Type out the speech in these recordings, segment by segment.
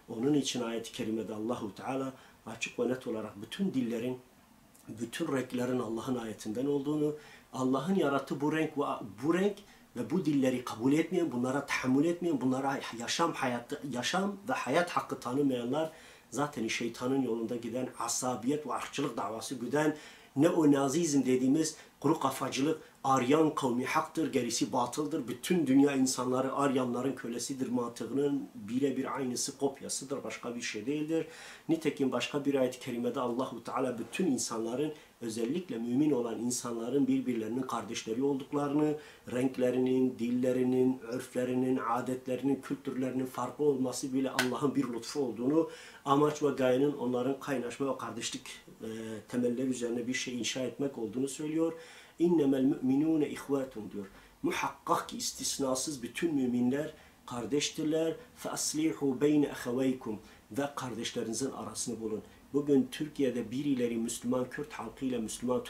Onun için ayet-i kerimede Allahu Teala açık ve net olarak bütün dillerin, bütün renklerin Allah'ın ayetinden olduğunu, Allah'ın yarattığı bu renk ve bu dilleri kabul etmeyen, bunlara tahammül etmeyen, bunlara yaşam ve hayat hakkı tanımayanlar zaten şeytanın yolunda giden, asabiyet ve ırkçılık davası güden, neonazizm dediğimiz kuru kafacılık, Aryan kavmi haktır, gerisi batıldır. Bütün dünya insanları Aryanların kölesidir mantığının birebir aynısı, kopyasıdır. Başka bir şey değildir. Nitekim başka bir ayet-i kerimede Allahu Teala bütün insanların, özellikle mümin olan insanların birbirlerinin kardeşleri olduklarını, renklerinin, dillerinin, örflerinin, adetlerinin, kültürlerinin farklı olması bile Allah'ın bir lütfu olduğunu, amaç ve gayenin onların kaynaşma ve kardeşlik temelleri üzerine bir şey inşa etmek olduğunu söylüyor. İnnemel müminûne ihvatun diyor. Muhakkak ki istisnasız bütün müminler kardeştirler. فَأَصْلِحُوا بَيْنَ اَخَوَيْكُمْ ve kardeşlerinizin arasını bulun. Bugün Türkiye'de birileri Müslüman Kürt halkıyla Müslüman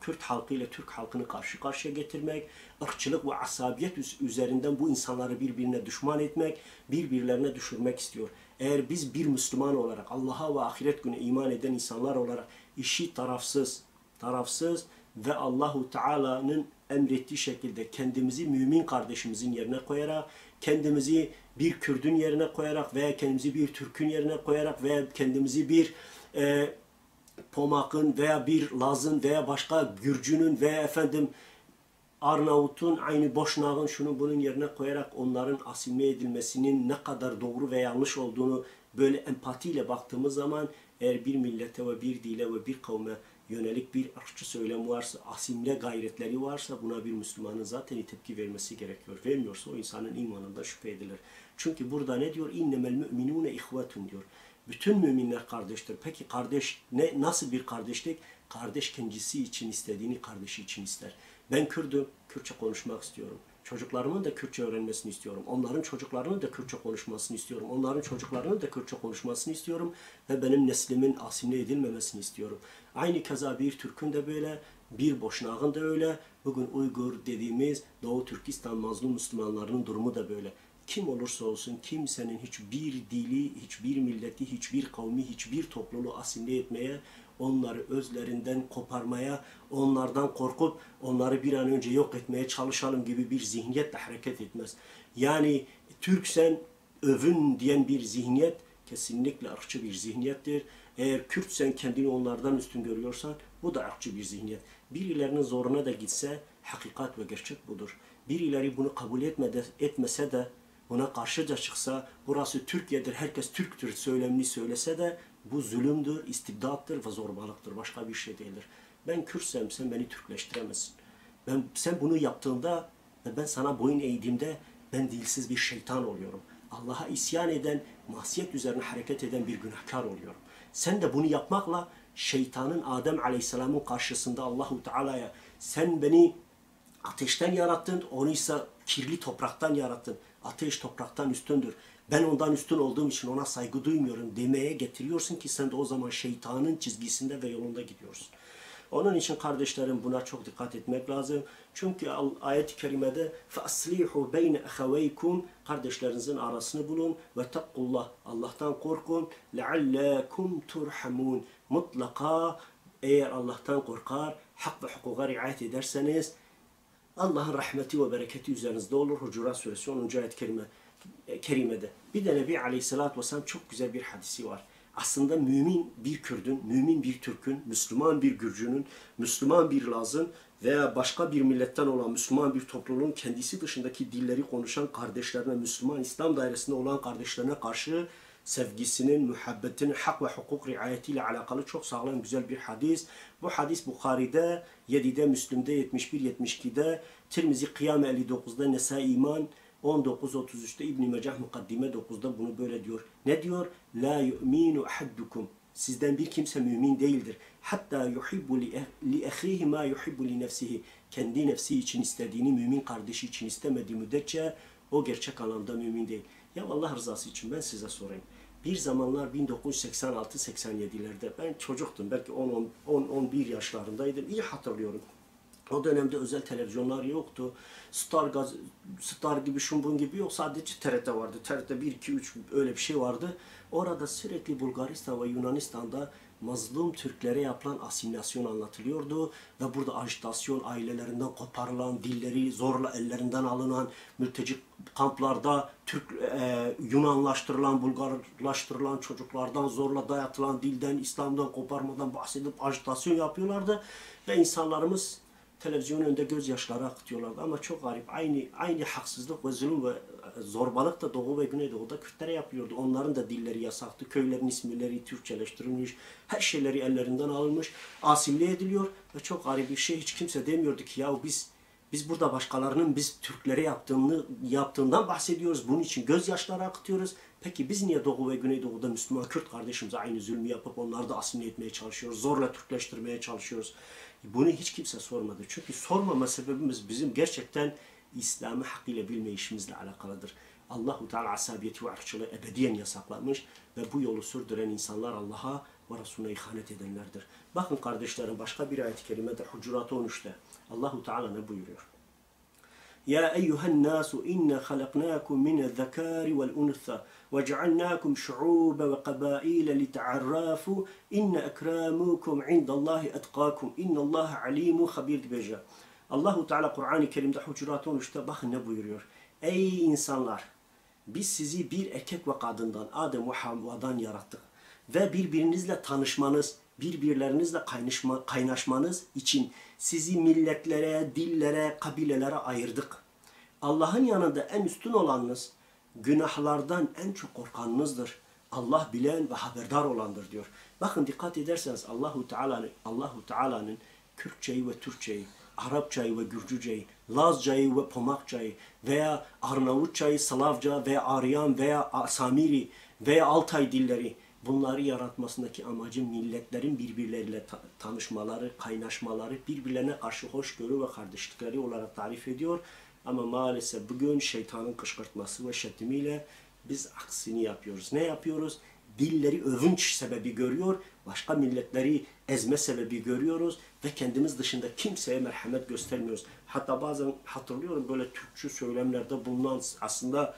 Kürt halkıyla Türk halkını karşı karşıya getirmek, ırkçılık ve asabiyet üzerinden bu insanları birbirine düşman etmek, birbirlerine düşürmek istiyor. Eğer biz bir Müslüman olarak, Allah'a ve ahiret günü iman eden insanlar olarak işi tarafsız ve Allahu Teala'nın emrettiği şekilde kendimizi mümin kardeşimizin yerine koyarak, kendimizi bir Kürdün yerine koyarak veya kendimizi bir Türk'ün yerine koyarak veya kendimizi bir Pomak'ın veya bir Laz'ın veya başka Gürcü'nün veya Arnavut'un, aynı Boşnak'ın şunun bunun yerine koyarak onların asimile edilmesinin ne kadar doğru ve yanlış olduğunu böyle empatiyle baktığımız zaman, eğer bir millete ve bir dile ve bir kavme yönelik bir ırkçı söylem varsa, asimle gayretleri varsa buna bir Müslümanın zaten tepki vermesi gerekiyor. Vermiyorsa o insanın imanında şüphe edilir. Çünkü burada ne diyor? İnnemel müminûne ihvatun diyor. Bütün müminler kardeştir. Peki kardeş nasıl bir kardeşlik? Kardeş kendisi için istediğini kardeşi için ister. Ben Kürdüm, Kürtçe konuşmak istiyorum. Çocuklarımın da Kürtçe öğrenmesini istiyorum. Onların çocuklarının da Kürtçe konuşmasını istiyorum. Onların çocuklarının da Kürtçe konuşmasını istiyorum. Ve benim neslimin asimile edilmemesini istiyorum. Aynı keza bir Türk'ün de böyle, bir Boşnak'ın da öyle. Bugün Uygur dediğimiz Doğu Türkistan mazlum Müslümanlarının durumu da böyle. Kim olursa olsun kimsenin hiçbir dili, hiçbir milleti, hiçbir kavmi, hiçbir topluluğu asimile etmeye, onları özlerinden koparmaya, onlardan korkup onları bir an önce yok etmeye çalışalım gibi bir zihniyetle hareket etmez. Yani Türksen övün diyen bir zihniyet kesinlikle ırkçı bir zihniyettir. Eğer Kürtsen kendini onlardan üstün görüyorsan bu da ırkçı bir zihniyet. Birilerinin zoruna da gitse hakikat ve gerçek budur. Birileri bunu kabul etmese de, buna karşı da çıksa, burası Türkiye'dir, herkes Türktür söylemini söylese de bu zulümdür, istibdattır ve zorbalıktır. Başka bir şey değildir. Ben Kürtsem sen beni Türkleştiremezsin. Sen bunu yaptığında ve ben sana boyun eğdiğimde ben dilsiz bir şeytan oluyorum. Allah'a isyan eden, masiyet üzerine hareket eden bir günahkar oluyorum. Sen de bunu yapmakla şeytanın Adem Aleyhisselam'ın karşısında Allahu Teala'ya sen beni ateşten yarattın, onu ise kirli topraktan yarattın. Ateş topraktan üstündür. Ben ondan üstün olduğum için ona saygı duymuyorum demeye getiriyorsun ki sen de o zaman şeytanın çizgisinde ve yolunda gidiyorsun. Onun için kardeşlerim buna çok dikkat etmek lazım. Çünkü ayet-i kerimede فَأَصْلِحُوا بَيْنَ اَخَوَيْكُمْ kardeşlerinizin arasını bulun ve takkullah Allah'tan korkun لَعَلَّكُمْ تُرْحَمُونَ mutlaka eğer Allah'tan korkar, hak ve hukuka riayet ederseniz Allah'ın rahmeti ve bereketi üzerinizde olur. Hucurat Suresi 10. ayet-i kerimede. Bir de Nebi Aleyhisselatü Vesselam çok güzel bir hadisi var. Aslında mümin bir Kürdün, mümin bir Türk'ün, Müslüman bir Gürcü'nün, Müslüman bir Laz'ın veya başka bir milletten olan Müslüman bir topluluğun kendisi dışındaki dilleri konuşan kardeşlerine, Müslüman İslam dairesinde olan kardeşlerine karşı sevgisinin, muhabbetinin, hak ve hukuk riayetiyle alakalı çok sağlam güzel bir hadis. Bu hadis Bukhari'de, 7'de, Müslim'de, 71-72'de, Tirmizi Kıyam 59'da, Nesai İman 19-33'te, İbn-i Mecah Mukaddime 9'da bunu böyle diyor. Ne diyor? La yu'minu ahaddukum. Sizden bir kimse mümin değildir. Hatta yuhibbu li ahihi ma yuhibbu li nefsihi. Kendi nefsi için istediğini mümin kardeşi için istemediği müddetçe o gerçek anlamda mümin değil. Ya Allah rızası için ben size sorayım. Bir zamanlar 1986-87'lerde ben çocuktum. Belki 10-11 yaşlarındaydım. İyi hatırlıyorum. O dönemde özel televizyonlar yoktu. Star gibi, şumbun gibi yok. Sadece TRT vardı. TRT 1, 2, 3 öyle bir şey vardı. Orada sürekli Bulgaristan ve Yunanistan'da mazlum Türklere yapılan asimilasyon anlatılıyordu. Ve burada ajitasyon, ailelerinden koparılan, dilleri zorla ellerinden alınan, mülteci kamplarda Yunanlaştırılan, Bulgarlaştırılan çocuklardan zorla dayatılan, dilden, İslam'dan koparmadan bahsedip ajitasyon yapıyorlardı. Ve insanlarımız televizyonun önünde gözyaşları akıtıyorlardı ama çok garip. Aynı haksızlık ve zulüm ve zorbalık da Doğu ve Güneydoğu'da Kürtlere yapıyordu. Onların da dilleri yasaktı. Köylerin isimleri Türkçeleştirilmiş. Her şeyleri ellerinden alınmış. Asimile ediliyor ve çok garip bir şey. Hiç kimse demiyordu ki ya biz burada başkalarının biz Türklere yaptığından bahsediyoruz. Bunun için gözyaşları akıtıyoruz. Peki biz niye Doğu ve Güneydoğu'da Müslüman Kürt kardeşimize aynı zulmü yapıp onları da asimile etmeye çalışıyoruz? Zorla Türkleştirmeye çalışıyoruz. Bunu hiç kimse sormadı. Çünkü sormama sebebimiz bizim gerçekten İslam'ı hakkıyla bilmeyişimizle alakalıdır. Allahu Teala asabiyeti ve ırkçılığı ebediyen yasaklamış ve bu yolu sürdüren insanlar Allah'a ve Resulüne ihanet edenlerdir. Bakın kardeşlerim, başka bir ayet-i kerimede Hucurat 13'te Allahu Teala ne buyuruyor? Ya eyyuhen nasu inna halaknakum minezzekari vel untha ve cealnakum şu'uben ve kabaile lita'arrafu inne ekramukum indallahi etkakum innallaha alimun habir diyecek. Allahu Teala Kur'an-ı Kerim'de Hucurat 13'te bakın ne buyuruyor? Ey insanlar! Biz sizi bir erkek ve kadından, Adem ve Havva'dan yarattık. Ve birbirinizle tanışmanız, birbirlerinizle kaynaşmanız için sizi milletlere, dillere, kabilelere ayırdık. Allah'ın yanında en üstün olanınız, günahlardan en çok korkanınızdır. Allah bilen ve haberdar olandır diyor. Bakın dikkat ederseniz Allahu Teala'nın Kürtçeyi ve Türkçeyi, Arapçayı ve Gürcüceyi, Lazcayı ve Pomakçayı veya Arnavutçayı, Slavca veya Aryan veya Samiri veya Altay dilleri, bunları yaratmasındaki amacı milletlerin birbirleriyle tanışmaları, kaynaşmaları, birbirlerine karşı hoşgörü ve kardeşlikleri olarak tarif ediyor. Ama maalesef bugün şeytanın kışkırtması ve şetimiyle biz aksini yapıyoruz. Ne yapıyoruz? Dilleri övünç sebebi görüyor, başka milletleri ezme sebebi görüyoruz ve kendimiz dışında kimseye merhamet göstermiyoruz. Hatta bazen hatırlıyorum böyle Türkçü söylemlerde bulunan, aslında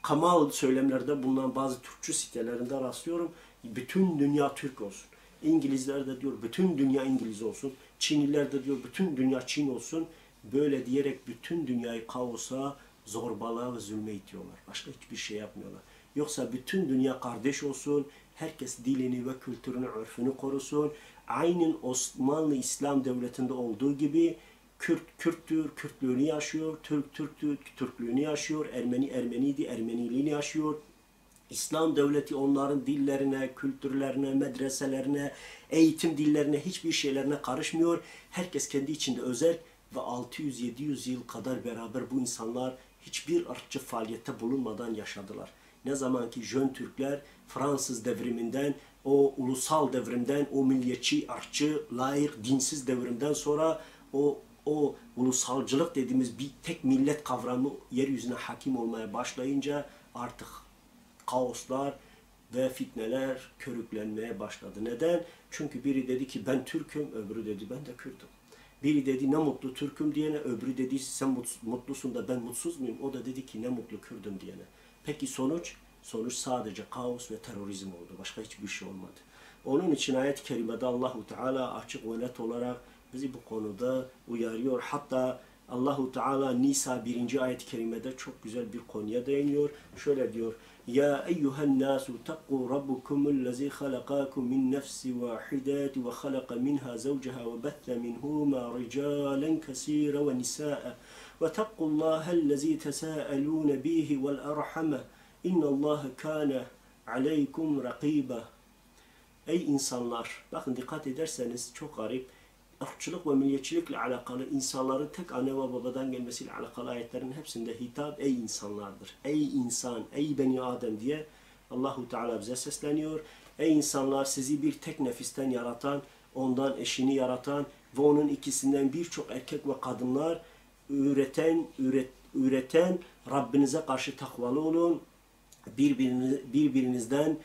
kamal söylemlerde bulunan bazı Türkçü sitelerinde rastlıyorum. Bütün dünya Türk olsun. İngilizler de diyor bütün dünya İngiliz olsun. Çinliler de diyor bütün dünya Çin olsun. Böyle diyerek bütün dünyayı kaosa, zorbalığa ve zulme itiyorlar. Başka hiçbir şey yapmıyorlar. Yoksa bütün dünya kardeş olsun, herkes dilini ve kültürünü, örfünü korusun. Aynen Osmanlı İslam Devleti'nde olduğu gibi Kürt Kürttür, Kürtlüğünü yaşıyor, Türk Türktür, Türklüğünü yaşıyor, Ermeni Ermeniydi, Ermeniliğini yaşıyor. İslam devleti onların dillerine, kültürlerine, medreselerine, eğitim dillerine, hiçbir şeylerine karışmıyor. Herkes kendi içinde özel ve 600-700 yıl kadar beraber bu insanlar hiçbir ırkçı faaliyette bulunmadan yaşadılar. Ne zaman ki Jön Türkler Fransız devriminden, o ulusal devrimden, o milliyetçi, ırkçı, laik, dinsiz devrimden sonra o ulusalcılık dediğimiz bir tek millet kavramı yeryüzüne hakim olmaya başlayınca artık kaoslar ve fitneler körüklenmeye başladı. Neden? Çünkü biri dedi ki ben Türk'üm, öbürü dedi ben de Kürt'üm. Biri dedi ne mutlu Türk'üm diyene, öbürü dedi sen mutlusun da ben mutsuz muyum? O da dedi ki ne mutlu Kürt'üm diyene. Peki sonuç? Sonuç sadece kaos ve terörizm oldu. Başka hiçbir şey olmadı. Onun için ayet-i kerimede Allahu Teala açık ve net olarak bizi bu konuda uyarıyor. Hatta Allahu Teala Nisa 1. ayet-i kerimede çok güzel bir konuya değiniyor. Şöyle diyor: Ya eyyuhen nasu takku rabbukumul halakakum min nefsi vahidati ve halaka minha zawjaha ve betta minhuma ricalan kesira ve nisaa ve takkullahellezî tesâelûne bihi vel erhame innallâhe kâne aleykum rakîba. Ey insanlar! Bakın dikkat ederseniz çok garip. Irkçılık ve milliyetçilikle alakalı, insanların tek anne ve babadan gelmesiyle alakalı ayetlerin hepsinde hitap ey insanlardır. Ey insan, ey beni Adem diye Allahu Teala bize sesleniyor. Ey insanlar, sizi bir tek nefisten yaratan, ondan eşini yaratan ve onun ikisinden birçok erkek ve kadınlar üreten Rabbinize karşı takvalı olun. Birbirinizden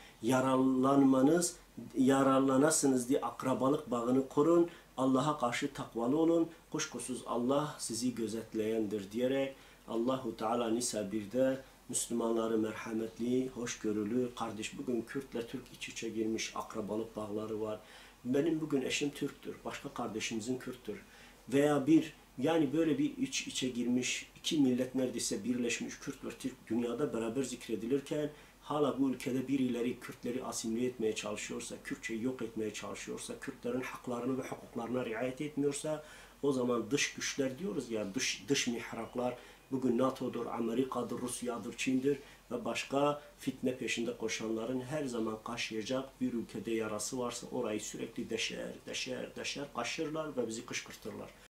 yararlanasınız diye akrabalık bağını kurun Allah'a karşı takvalı olun. Kuşkusuz Allah sizi gözetleyendir diyerek Allahu Teala Nisa 1'de Müslümanları merhametli, hoşgörülü, kardeş. Bugün Kürtle Türk iç içe girmiş, akrabalık bağları var. Benim bugün eşim Türktür, başka kardeşimizin Kürttür. Veya yani böyle bir iç içe girmiş, iki millet neredeyse birleşmiş Kürt ve Türk dünyada beraber zikredilirken hala bu ülkede birileri Kürtleri asimile etmeye çalışıyorsa, Kürtçeyi yok etmeye çalışıyorsa, Kürtlerin haklarını ve hukuklarına riayet etmiyorsa, o zaman dış güçler diyoruz ya, dış mihraklar, bugün NATO'dur, Amerika'dır, Rusya'dır, Çin'dir ve başka fitne peşinde koşanların her zaman kaşıyacak bir ülkede yarası varsa orayı sürekli deşer, kaşırlar ve bizi kışkırtırlar.